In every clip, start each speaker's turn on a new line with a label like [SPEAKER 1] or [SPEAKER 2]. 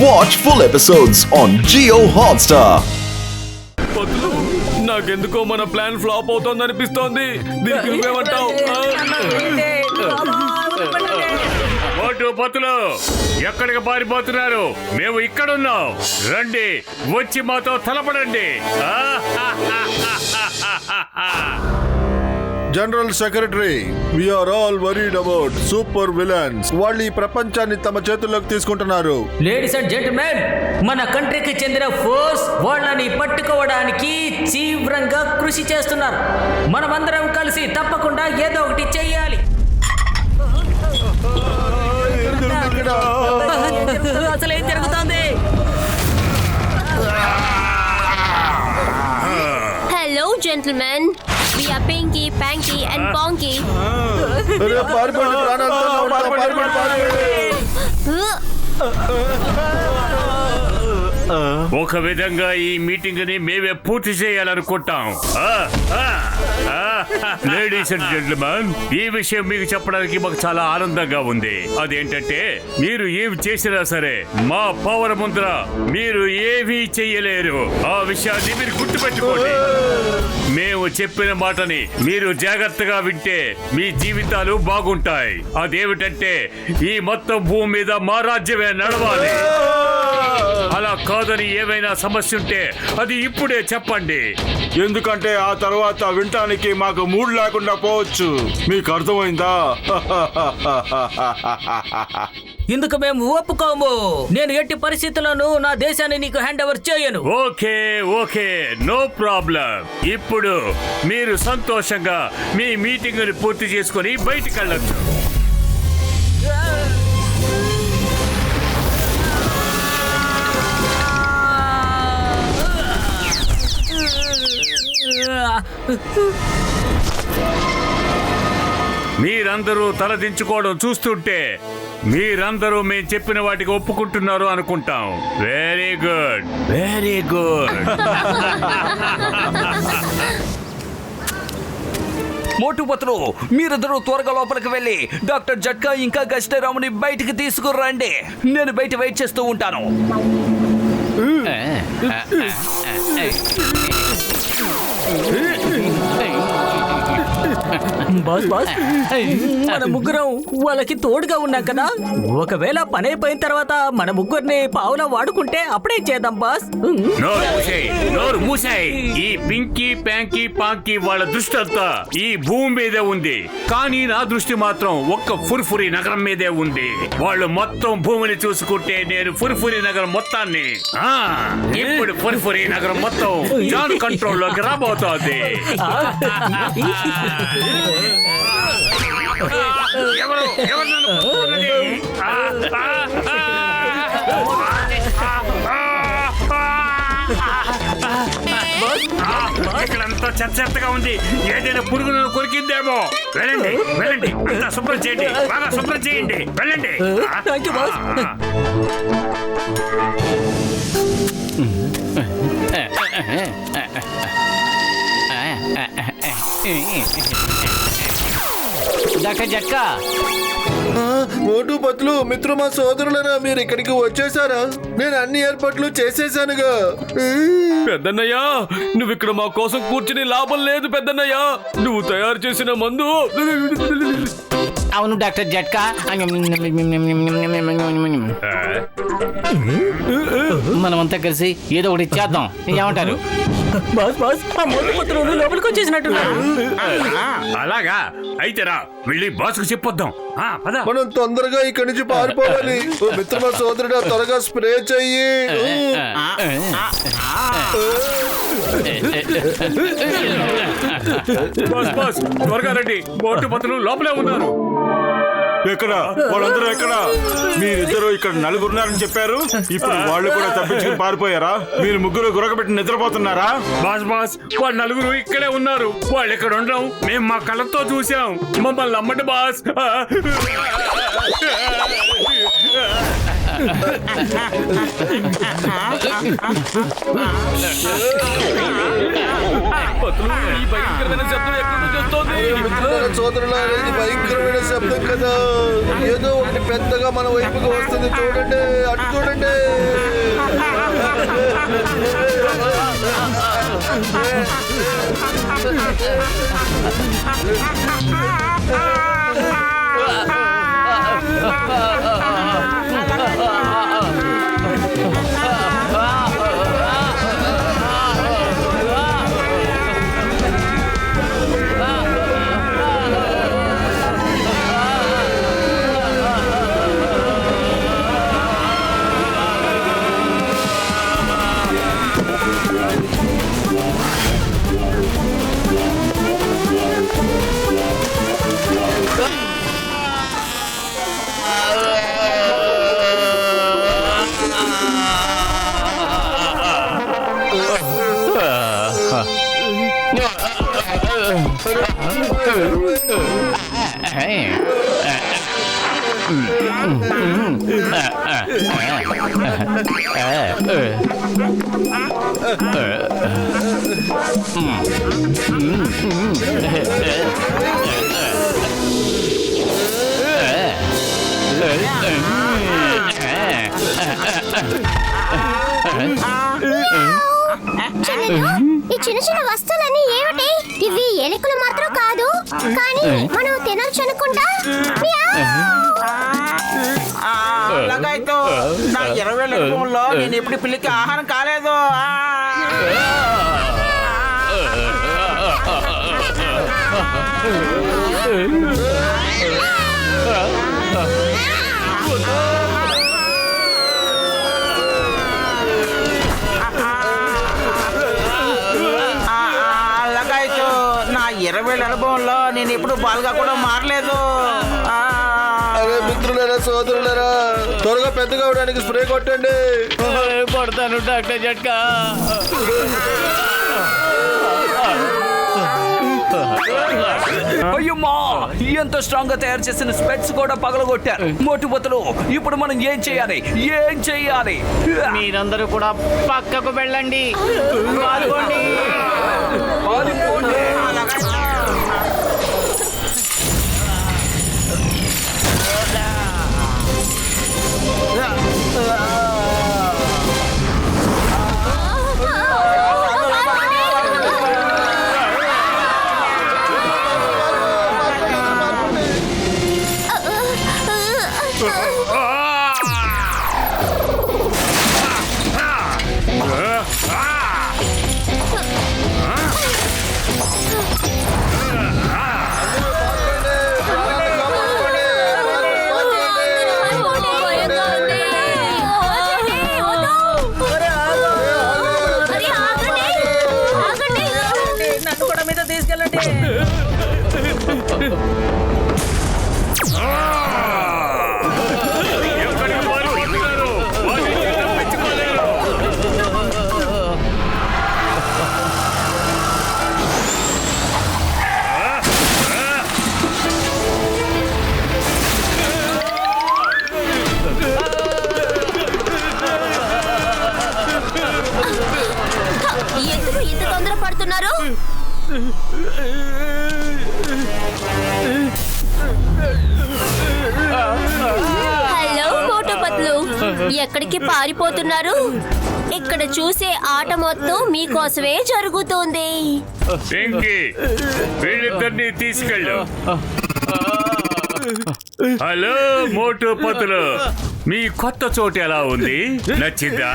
[SPEAKER 1] Watch full episodes on Jio Hotstar.
[SPEAKER 2] నాకెందుకో మన plan flop అవుతోంది అనిపిస్తోంది. దీనికి నువ్వేమంటావు?
[SPEAKER 3] పతులు ఎక్కడికి పారిపోతున్నారు? మేము ఇక్కడున్నాం, రండి, వచ్చి మాతో తలపడండి.
[SPEAKER 4] General secretary, we are all worried about super villains. వాళ్ళు ఈ ప్రపంచాన్ని తమ చేతుల్లోకి తీసుకుంటున్నారు.
[SPEAKER 5] లేడీస్ అండ్ జెంటిల్మెన్, మన కంట్రీకి చెందిన ఫోర్స్ వాళ్ళని పట్టుకోవడానికి తీవ్రంగా కృషి చేస్తున్నారు. మనమందరం కలిసి తప్పకుండా ఏదో ఒకటి చెయ్యాలి. అసలు ఏం జరుగుతోంది?
[SPEAKER 6] Hello, gentlemen. We are Pinky, Panky, and Ponky.
[SPEAKER 3] ఒక విధంగా ఈ మీటింగ్ ని మేమే పూర్తి చేయాలనుకుంటాం. లేడీస్ అండ్ జెంట్మెన్, ఈ విషయం మీకు చెప్పడానికి మాకు చాలా ఆనందంగా ఉంది. అదేంటంటే, మీరు ఏమి చేసినా సరే మా పవర్ ముందర మీరు ఏమీ చెయ్యలేరు. ఆ విషయాన్ని మీరు గుర్తుపెట్టుకోండి. మేము చెప్పిన మాటని మీరు జాగ్రత్తగా వింటే మీ జీవితాలు బాగుంటాయి. అదేమిటంటే, ఈ మొత్తం భూమి మీద మా రాజ్యమే నడవాలి. అలా కాదని ఏమైనా సమస్య ఉంటే అది ఇప్పుడే చెప్పండి.
[SPEAKER 4] ఎందుకంటే ఆ తర్వాత వినటానికి మాకు మూడ్ లేకుండా పోవచ్చు. మీకు అర్థమైందా?
[SPEAKER 5] ఇందుకు మేము ఒప్పుకోము. నేను ఎట్టి పరిస్థితుల్లోనూ నా దేశాన్ని నీకు హ్యాండ్ ఓవర్ చేయను.
[SPEAKER 3] Okay okay, no problem. ఇప్పుడు మీరు సంతోషంగా మీ మీటింగ్ ని పూర్తి చేసుకుని బయటికి వెళ్ళొచ్చు. మీరందరూ తలదించుకోవడం చూస్తుంటే మీరందరూ మేము చెప్పిన వాటికి ఒప్పుకుంటున్నారు అనుకుంటాం. Very good, very good.
[SPEAKER 2] Motu Patlu, మీరిద్దరూ త్వరగా లోపలికి వెళ్ళి డాక్టర్ జట్కా ఇంకా గస్టరాముని బయటికి తీసుకురండి. నేను బయట వెయిట్ చేస్తూ ఉంటాను.
[SPEAKER 5] బాస్ బాస్, మన ముగ్గురం వాళ్ళకి తోడుగా ఉన్నాం కదా. ఒకవేళ పని అయిపోయిన తర్వాత మన ముగ్గురిని పావులా వాడుకుంటే అప్పుడే చేద్దాం బాస్.
[SPEAKER 3] నోరు మూసాయి. ఈ పింకీ ప్యాంకీ పాంకీ వాళ్ళ దృష్టి అంతా ఈ భూమి మీదే ఉంది, కానీ నా దృష్టి మాత్రం ఒక్క ఫుర్ఫురి నగరం మీదే ఉంది. వాళ్ళు మొత్తం భూమిని చూసుకుంటే నేను ఫుర్ఫురి నగరం మొత్తాన్ని, ఇప్పుడు ఫుర్ఫురి నగరం మొత్తం జాన్ కంట్రోల్ లోకి రాబోతోంది. ఇక్కడంతా చెత్తగా ఉంది. ఏదైనా పురుగులను కొరికిందేమో. వెళ్ళండి వెళ్ళండి, అంతా శుభ్రం చేయండి, బాగా శుభ్రం చేయండి. వెళ్ళండి.
[SPEAKER 5] డాక్టర్ జట్కా,
[SPEAKER 4] మోటు పతులు, మిత్రమా సోదరులరా, మీరు ఇక్కడికి వచ్చేసారా? నేను అన్ని ఏర్పాట్లు చేసేసానుగా.
[SPEAKER 2] పెద్దన్నయ్యా, నువ్వు ఇక్కడ మా కోసం కూర్చుని లాభం లేదు పెద్దన్నయ్యా. నువ్వు తయారు చేసిన మందు.
[SPEAKER 5] అవును డాక్టర్ జట్కా, మనమంతా కలిసి ఏదో ఒకటి చేద్దాం. ఏమంటారు? బాస్ బాస్, ఆ మోటు పత్రులు లోపలికి వచ్చేసినట్టున్నారు.
[SPEAKER 3] అలాగా అయితే రా, వెళ్ళి బాస్కు చెప్పొద్దాం.
[SPEAKER 4] మనం తొందరగా ఇక్కడి నుంచి పారిపోవాలి. మిత్రమా సోదరుడా, త్వరగా స్ప్రే చెయ్యి.
[SPEAKER 3] త్వరగా రండి, మోటు పత్రులు లోపలే ఉన్నారు.
[SPEAKER 4] ఎక్కడ వాళ్ళందరూ? ఎక్కడ? మీరిద్దరు ఇక్కడ నలుగురున్నారని చెప్పారు. ఇప్పుడు వాళ్ళు కూడా తప్పించుకుని పారిపోయారా? మీరు ముగ్గురు గురకబెట్టి నిద్రపోతున్నారా?
[SPEAKER 3] బాస్ బాస్, వాళ్ళు నలుగురు ఇక్కడే ఉన్నారు. వాళ్ళు ఇక్కడ ఉండడం మేము మా కళ్ళతో చూసాం. మమ్మల్ని నమ్మండి బాస్.
[SPEAKER 2] ఈ భయంకరమైన శబ్దం ఎక్కడి నుంచి వస్తోంది?
[SPEAKER 4] సోదరులా, ఇది భయంకరమైన శబ్దం కదా. ఏదో ఒకటి పెద్దగా మన వైపుకి వస్తుంది. చూడండి, అటు చూడండి.
[SPEAKER 6] ఈ చిన్న చిన్న వస్తువులన్నీ ఏమిటి? ఇవి ఎలుకలు మాత్రం కాదు, కానీ మనం తినొచ్చు అనుకుంటా.
[SPEAKER 7] అలాగైతే నా 20 అనుభవంలో నేను ఎప్పుడు పిల్లికి ఆహారం కాలేదు. అలాగైతే నా 20 అనుభవంలో నేను ఎప్పుడు బాలుగా కూడా మారలేదు.
[SPEAKER 8] అరే మిత్రులారా, సోదరులారా, త్వరగా పెద్దగా అవడానికి స్ప్రే కొట్టండి.
[SPEAKER 5] కొడతాను డాక్టర్ జట్కా.
[SPEAKER 2] అయ్యమ్మా, ఎంత స్ట్రాంగ్ గా తయారు చేసిన స్పెట్స్ కూడా పగలగొట్టారు. మోటుబతులు, ఇప్పుడు మనం ఏం చేయాలి?
[SPEAKER 5] మీరందరూ కూడా పక్కకు వెళ్ళండి. పాల్గొండి. నన్ను కూడా మీద తీసుకెళ్ళండి.
[SPEAKER 6] ఎందుకు ఇంత తొందర పడుతున్నారు? హలో మోటుపత్లు, ఎక్కడికి పారిపోతున్నారు? ఇక్కడ చూసే ఆట మొత్తం మీకోసమే జరుగుతుంది.
[SPEAKER 3] వీళ్ళిద్దరిని తీసుకెళ్ళు. హలో మోటు పతులు, మీ కొత్త చోటు ఎలా ఉంది? నచ్చిందా?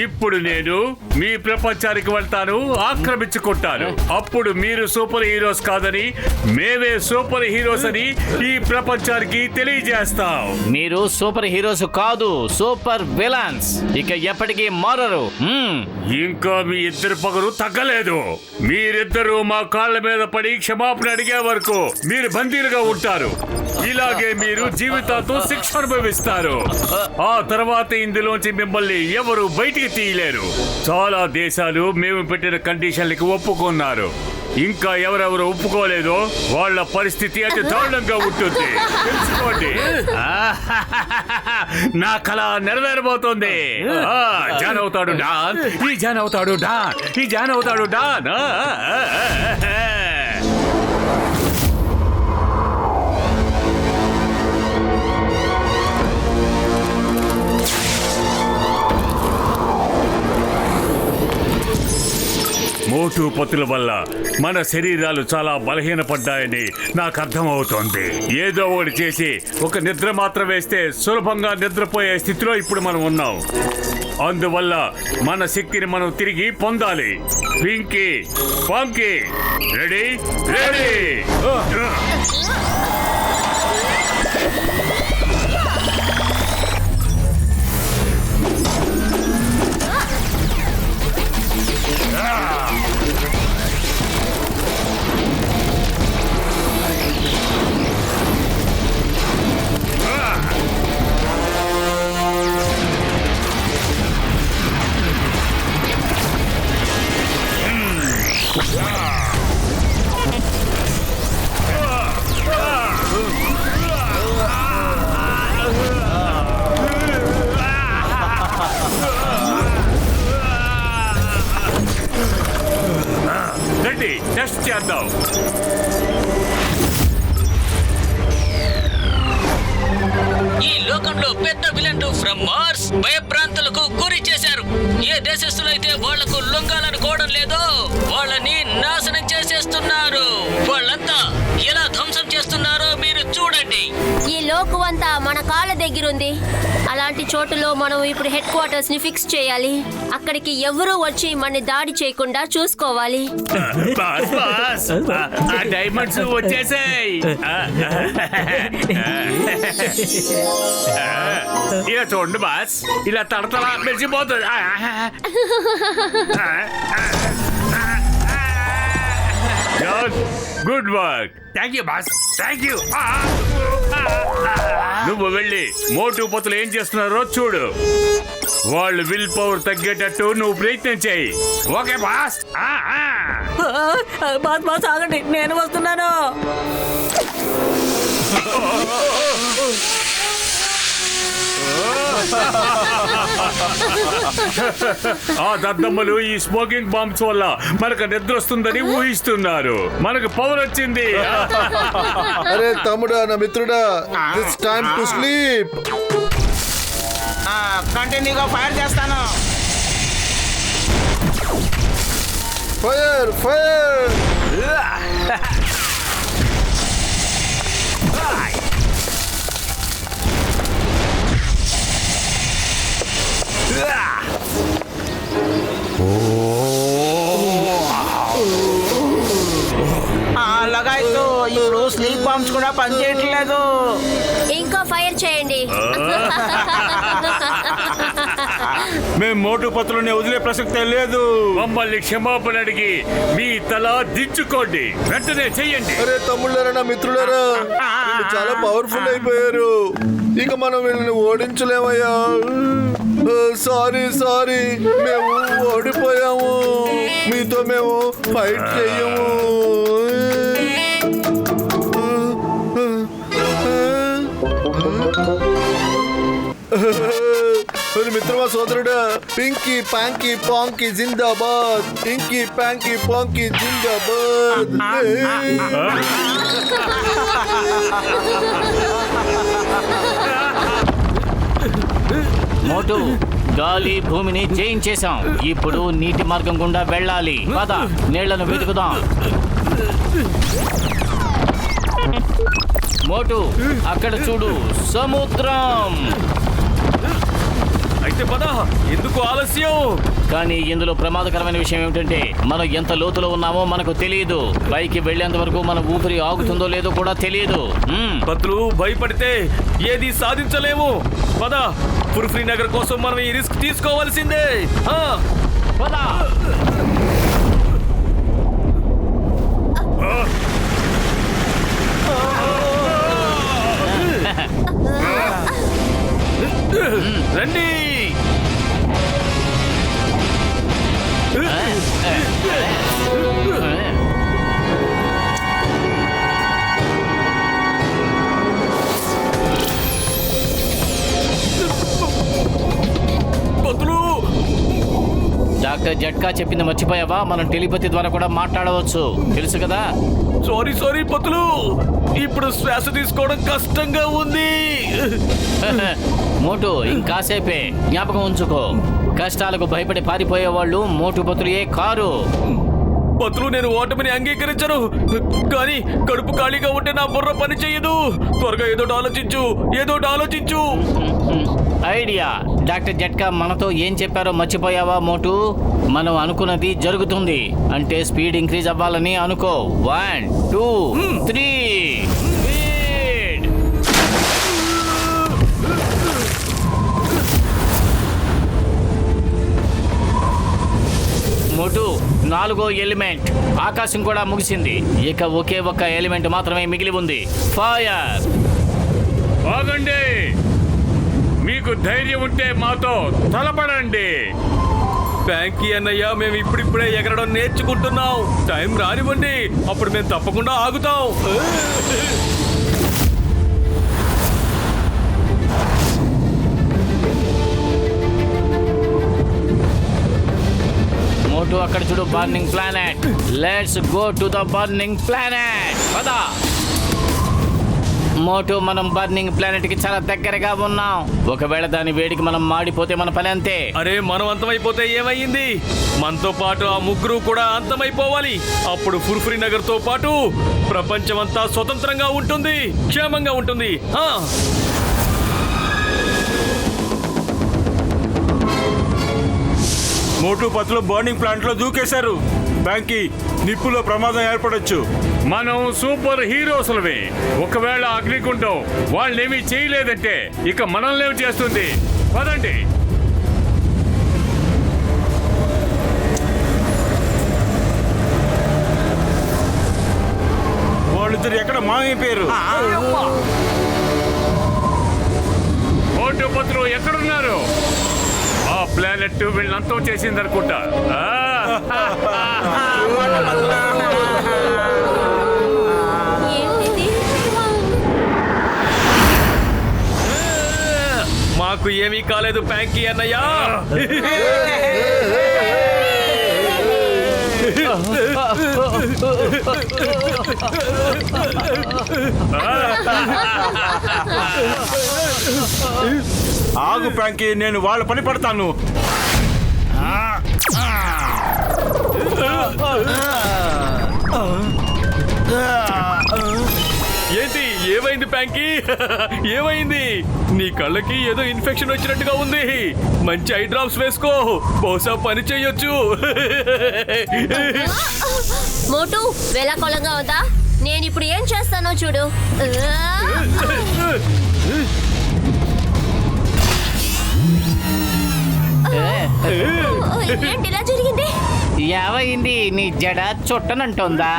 [SPEAKER 3] ఇప్పుడు నేను మీ ప్రపంచానికి వెళ్తాను, ఆక్రమించుకుంటాను. అప్పుడు మీరు సూపర్ హీరోస్ కాదని, మేమే సూపర్ హీరోస్ అని ఈ ప్రపంచానికి తెలియజేస్తాం.
[SPEAKER 5] మీరు సూపర్ హీరోస్ కాదు, సూపర్ విలన్స్. ఇక ఎప్పటికీ మారరు.
[SPEAKER 3] ఇంకా మీ ఇద్దరు పగరు తగ్గలేదు. మీరిద్దరూ మా కాళ్ళ మీద పడి క్షమాపణ అడిగే వరకు మీరు బందీలుగా ఉంటారు. ఇలాగే మీరు జీవితాంతం శిక్ష అనుభవిస్తారు. ఆ తర్వాత ఇందులోంచి మిమ్మల్ని ఎవరు బయటికి తీయలేరు. చాలా దేశాలు మేము పెట్టిన కండిషన్లకి ఒప్పుకున్నారు. ఇంకా ఎవరెవరు ఒప్పుకోలేదో వాళ్ళ పరిస్థితి అతి దారుణంగా ఉంటుంది, తెలుసుకోండి. నా కళ నెరవేరబోతోంది. జాన్ అవుతాడు డాన్, ఈ జాన్ అవుతాడు డాన్, ఈ జాన్ అవుతాడు డాన్. మోటు పతుల వల్ల మన శరీరాలు చాలా బలహీనపడ్డాయని నాకు అర్థమవుతోంది. ఏదో ఒకటి చేసి ఒక నిద్ర మాత్రం వేస్తే సులభంగా నిద్రపోయే స్థితిలో ఇప్పుడు మనం ఉన్నాం. అందువల్ల మన శక్తిని మనం తిరిగి పొందాలి. Pinky, ponky, ready ready. రండి, టెస్ట్ చేద్దాం.
[SPEAKER 5] ఈ లోకంలో పెద్ద విలన్లు ఫ్రమ్ మార్స్ భయభ్రాంతులకు గురి చేశారు. ఏ దేశస్తులు అయితే వాళ్లకు లొంగాలనుకోవడం లేదో వాళ్ళని నాశనం చేసేస్తున్నారు. వాళ్ళంతా ఎలా ధ్వంసం చేస్తున్నారో మీరు చూడండి.
[SPEAKER 6] ఈ లోకం అంతా మన కాళ్ళ దగ్గరుంది. అలాంటి చోటులో మనం ఇప్పుడు హెడ్ క్వార్టర్స్ ని ఫిక్స్ చేయాలి. అక్కడికి ఎవరూ వచ్చి మన దాడి చేయకుండా చూసుకోవాలి.
[SPEAKER 3] బాస్, బాస్, ఆ డైమండ్స్ వచ్చేసాయి. ఇలా చూడండి బాస్, ఇలా తడతలా మెరిసిపోతుంది. Good work. Thank you boss, thank you. నువ్వు వెళ్ళి మోటు పతులు ఏం చేస్తున్నారో చూడు. వాళ్ళు విల్ పవర్ తగ్గేటట్టు నువ్వు ప్రయత్నం చేయి. Okay boss.
[SPEAKER 5] బాస్ బాస్ ఆగండి, నేను వస్తున్నాను.
[SPEAKER 3] ఆ దద్దమ్మలు ఈ స్మోకింగ్ బాంబ్స్ వల్ల మనకు నిద్ర వస్తుందని ఊహిస్తున్నారు. మనకు పవర్ వచ్చింది.
[SPEAKER 8] అరే తమ్ముడా, నా మిత్రుడా, ఇట్స్ టైమ్ టు స్లీప్.
[SPEAKER 7] కంటిన్యూగా ఫైర్ చేస్తాను.
[SPEAKER 8] Fire fire.
[SPEAKER 7] లగాయతో ఇప్పుడు స్లీప్ బాంబ్స్ కూడా పనిచేయట్లేదు.
[SPEAKER 6] ఇంకా ఫైర్ చేయండి.
[SPEAKER 4] మేము మోటు పతులని వదిలే ప్రసక్తే లేదు.
[SPEAKER 3] మమ్మల్ని క్షమాపణ అడిగి మీ తల దించుకోండి. వెంటనే చెయ్యండి.
[SPEAKER 8] అరే తమ్ముళ్ళారా, నా మిత్రులారా, వీళ్ళు చాలా పవర్ఫుల్ అయిపోయారు. ఇక మనం వీళ్ళని ఓడించలేమయ్యా. సారీ సారీ, మేము ఓడిపోయాము. మీతో మేము ఫైట్ చెయ్యము. మిత్రమా, సోదరుడా, పింకీ పాంకీ పాంకీ జిందాబాద్. పింకీ పాంకీ పాంకీ జిందాబాద్.
[SPEAKER 5] మోటు, గాలి భూమిని జయించేశాం. ఇప్పుడు నీటి మార్గం గుండా వెళ్ళాలి. పద, నీళ్లను వెతుకుదాం. మోటు, అక్కడ చూడు, సముద్రం.
[SPEAKER 2] అయితే పద, ఎందుకు ఆలస్యం?
[SPEAKER 5] కానీ ఇందులో ప్రమాదకరమైన విషయం ఏమిటంటే మనం ఎంత లోతులో ఉన్నామో మనకు తెలియదు. పైకి వెళ్లేంత వరకు మన ఊపిరి ఆగుతుందో లేదో కూడా తెలియదు.
[SPEAKER 2] పతులు, భయపడితే ఏది సాధించలేము. పద, పుర్ఫ్రీ నగర్ కోసం మనం ఈ రిస్క్ తీసుకోవాల్సిందే.
[SPEAKER 5] పద.
[SPEAKER 2] రండి.
[SPEAKER 5] డాక్టర్ జట్కా చెప్పింది మర్చిపోయావా? మనం టెలిపతి ద్వారా కూడా మాట్లాడవచ్చు, తెలుసు కదా?
[SPEAKER 2] సారీ సారీ పతులు, ఇప్పుడు శ్వాస తీసుకోవడం కష్టంగా ఉంది.
[SPEAKER 5] మోటు, ఇంకాసేపే. జ్ఞాపకం ఉంచుకో, కష్టాలకు భయపడి పారిపోయే వాళ్ళు మోటు పతులే కారు.
[SPEAKER 2] పతులు నేను ఓటమిని అంగీకరించను, కానీ కడుపు ఖాళీగా ఉంటే నా బుర్ర పని చెయ్యదు. త్వరగా ఏదోటి ఆలోచించు.
[SPEAKER 9] ఐడియా. డాక్టర్ జట్కా మనతో ఏం చెప్పారో మర్చిపోయావా మోటు? మనం అనుకున్నది జరుగుతుంది అంటే స్పీడ్ ఇంక్రీజ్ అవ్వాలని అనుకో. 1 2 3 స్పీడ్. మోటు, 4వ ఎలిమెంట్ ఆకాశం కూడా ముగిసింది. ఇక ఒకే ఒక్క ఎలిమెంట్ మాత్రమే మిగిలి ఉంది, ఫైర్.
[SPEAKER 3] ఆగండి, మీకు ధైర్యం ఉంటే మాతో తలపడండి.
[SPEAKER 2] బ్యాంకీ అన్నయ్య, మేము ఇప్పుడిప్పుడే ఎగరడం నేర్చుకుంటున్నాం. టైం రానివ్వండి, అప్పుడు మేము తప్పకుండా ఆగుతాం.
[SPEAKER 9] మోటు, అక్కడ చూడు, burning planet. Let's go to the burning planet. పదా మోటు, మనం బర్నింగ్ ప్లానెట్ కి చాలా దగ్గరగా ఉన్నాం. ఒకవేళ దాని వేడికి మనం మాడిపోతే మన పని అంతే.
[SPEAKER 2] అరే, మనం అంతమైపోతే ఏమయ్యింది? మనతో పాటు ఆ ముగ్గురు కూడా అంతమైపోవాలి. అప్పుడు ఫుర్ఫురి నగర్ తో పాటు ప్రపంచమంతా స్వతంత్రంగా ఉంటుంది, క్షేమంగా ఉంటుంది.
[SPEAKER 4] మోటు పతులు బర్నింగ్ ప్లాంట్ లో దూకేశారు. బ్యాంకీ, నిప్పులో ప్రమాదం ఏర్పడొచ్చు.
[SPEAKER 3] మనం సూపర్ హీరోస్లమే. ఒకవేళ అగ్నిగుండం వాళ్ళేమీ చేయలేదంటే ఇక మనల్ని చేస్తుంది. పదండి.
[SPEAKER 4] వాళ్ళిద్దరు ఎక్కడ మాయమైపోయారు?
[SPEAKER 3] మోటు పత్రు ఎక్కడున్నారు? ఆ ప్లానెట్ వీళ్ళంతా చేసిందనుకుంటా.
[SPEAKER 2] మాకు ఏమీ కాలేదు బ్యాంకీ అన్నయ్య.
[SPEAKER 4] ఆగు బ్యాంకీ, నేను వాళ్ళ పని పడతాను.
[SPEAKER 2] ఏంటి, ఏమైంది బ్యాంకీ? ఏమైంది? నీ కళ్ళకి ఏదో ఇన్ఫెక్షన్ వచ్చినట్టుగా ఉంది. మంచి ఐ డ్రాప్స్ వేసుకో, బహుశా పని చెయ్యొచ్చు.
[SPEAKER 6] మోటు, వేళాకోళంగా ఉందా? నేను ఇప్పుడు ఏం చేస్తానో చూడు. ఏంటి ఇలా జరిగింది?
[SPEAKER 9] ఏమైంది? నీ జడ చుట్టనంటుందా?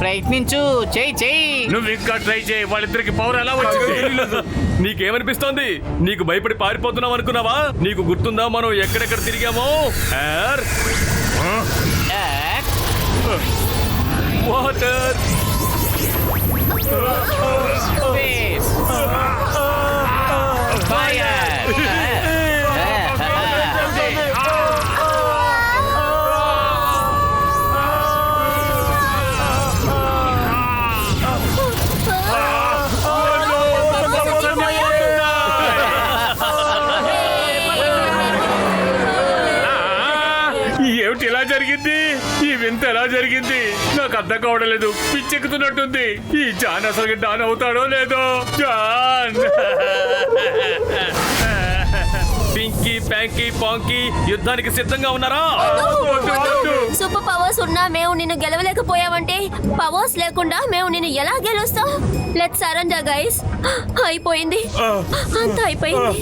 [SPEAKER 9] ప్రయత్నించు, చెయ్యి.
[SPEAKER 3] నువ్వు ఇంకా ట్రై చేయి. వాళ్ళిద్దరికి పవర్ ఎలా వచ్చింది?
[SPEAKER 2] నీకేమనిపిస్తోంది? నీకు భయపడి పారిపోతున్నావు అనుకున్నావా? నీకు గుర్తుందా మనం ఎక్కడెక్కడ తిరిగామో? Air, water,
[SPEAKER 9] space, fire.
[SPEAKER 3] ఏమిటి ఇలా జరిగింది? ఈ వింత ఎలా జరిగింది? నాకు అర్థం కావడం లేదు. పిచ్చెక్కుతున్నట్టుంది. ఈ జాన్ అసలు డాన్ అవుతాడో లేదో. జాన్,
[SPEAKER 2] పింకీ, ప్యాంకీ, పాంకీ యుద్ధానికి సిద్ధంగా ఉన్నారా?
[SPEAKER 6] సూపర్ పవర్స్ ఉన్నా మేము నిన్ను గెలవలేకపోయామంటే పవర్స్ లేకుండా మేము నిన్ను ఎలా గెలుస్తాం? Let's surrender guys. అయిపోయింది, అంతా అయిపోయింది.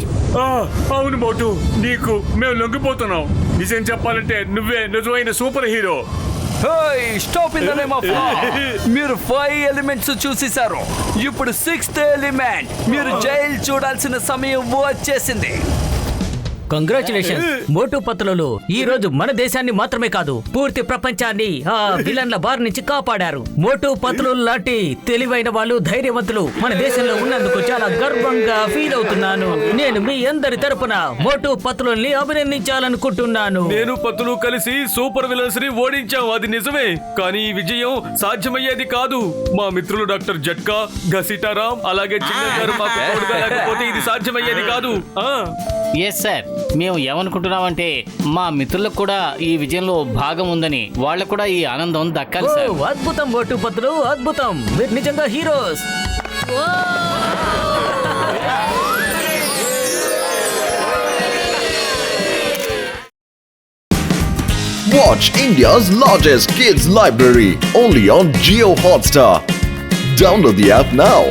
[SPEAKER 3] అవును మోటు, నీకు మేము లొంగిపోతున్నాం. నిజం చెప్పాలంటే నువ్వే నిజమైన super hero.
[SPEAKER 2] Stop in the name of law. మీరు 5 ఎలిమెంట్స్ చూసేశారు. ఇప్పుడు 6th ఎలిమెంట్. మీరు జైలు చూడాల్సిన సమయం వచ్చేసింది.
[SPEAKER 10] కంగ్రాచులేషన్స్ మోటు పత్రులు. ఈ రోజు మన దేశాన్ని మాత్రమే కాదు, పూర్తి ప్రపంచాన్ని ఆ విలన్ల బారి నుంచి కాపాడారు. మోటు పత్రులు లాంటి తెలివైన వాళ్ళు, ధైర్యవంతులు మన దేశంలో ఉన్నందుకు చాలా గర్వంగా ఫీల్ అవుతున్నాను. నేను మీ అందరి తరపున మోటు పత్రుల్ని అభినందించాలనుకుంటున్నాను.
[SPEAKER 2] నేను పత్తులు కలిసి సూపర్ విలన్స్ ని ఓడించాం, అది నిజమే. కానీ ఈ విజయం సాధ్యమయ్యేది కాదు. మా మిత్రులు డాక్టర్ జట్కా, ఘసిటారాం, అలాగే చిన్న గారు మాకు తోడుగా లేకపోతే ఇది సాధ్యమయ్యేది కాదు.
[SPEAKER 9] ఎస్ సార్, మేము ఏమనుకుంటున్నామంటే మా మిత్రులకు కూడా ఈ విజయంలో భాగం ఉందని, వాళ్ళకు కూడా ఈ ఆనందం దక్కాలి సార్.
[SPEAKER 10] ఓ, అద్భుతం మోటు పత్రులు, అద్భుతం. మీరు నిజంగా heroes.
[SPEAKER 1] Watch India's largest kids library only on Geo Hotstar. Download the app now.